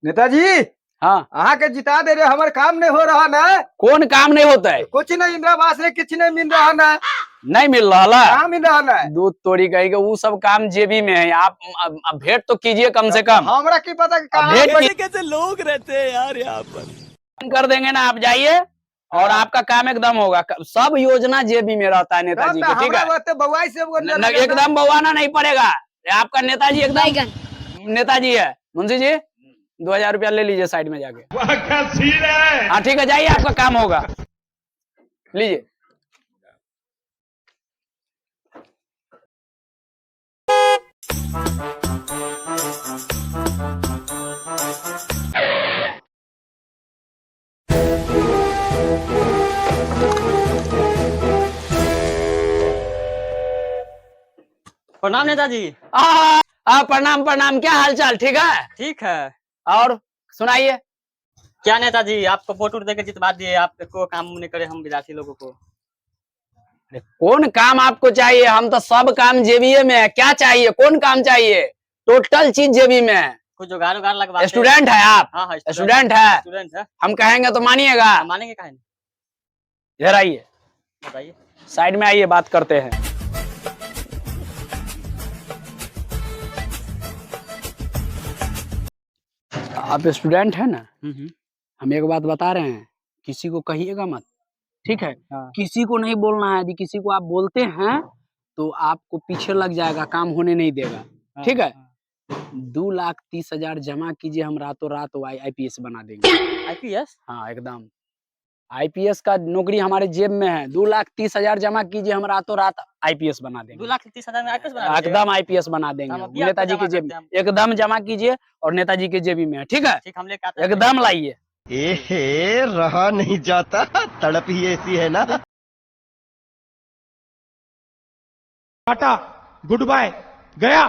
नेताजी हाँ, अहाँ के जिता दे रहे, हमारे काम नहीं हो रहा ना। कौन काम नहीं होता है? कुछ नहीं, इंदिरा आवास ने कुछ नहीं मिल रहा ना। नहीं मिल रहा ला? कहाँ मिल रहा ना। दूध तोड़ी कही वो सब काम जेबी में है। आप अब भेंट तो कीजिए कम से कम। हमरा की पता कि कहाँ भेंट कैसे कैसे लोग रहते हैं यार यहाँ पर। कर देंगे ना, आप जाइए और आपका काम एकदम होगा। सब योजना जेबी में रहता है नेताजी के, ठीक है? बउआई से एकदम बवाना नहीं पड़ेगा। आपका नेताजी एकदम नेताजी है। मुंशी जी 2000 रुपया ले लीजिए साइड में जाके। क्या सीन है। हाँ ठीक है, जाइए, आपका काम होगा। लीजिए। प्रणाम नेताजी। प्रणाम प्रणाम, क्या हाल चाल? ठीक है? ठीक है। और सुनाइए। क्या नेताजी, आपको वोट वोट देकर जितवा दिए, आपको काम नहीं करे हम विद्यार्थी लोगों को। कौन काम आपको चाहिए? हम तो सब काम जेबीए में है। क्या चाहिए? कौन काम चाहिए? टोटल चीज जेबी में है। कुछ जुगाड़ उगाड़ लगवा। स्टूडेंट है आप? हाँ हाँ स्टूडेंट है। स्टूडेंट है। हम कहेंगे तो मानिएगा? मानेंगे काहे नहीं। इधर आइए, बताइए। साइड में आइए, बात करते हैं। आप स्टूडेंट है ना? हम एक बात बता रहे हैं, किसी को कहिएगा मत, ठीक है? हाँ। किसी को नहीं बोलना है। यदि किसी को आप बोलते हैं तो आपको पीछे लग जाएगा, काम होने नहीं देगा, ठीक है? 2,30,000 जमा कीजिए, हम रातों रात आईपीएस बना देंगे। आईपीएस? हाँ एकदम, आईपीएस का नौकरी हमारे जेब में है। 2,30,000 जमा कीजिए, हम रातों रात आईपीएस बना देंगे। 2,30,000 में आईपीएस बना देंगे? एकदम आईपीएस बना देंगे। हम अभी नेताजी आपको की जेब जमा में करते एकदम जमा कीजिए और नेताजी के जेबी में है, ठीक है? ठीक, हम लेके आते हैं। एकदम लाइए। एहे, रहा नहीं जाता, तड़प ही ऐसी है ना। टाटा गुड बाय गया।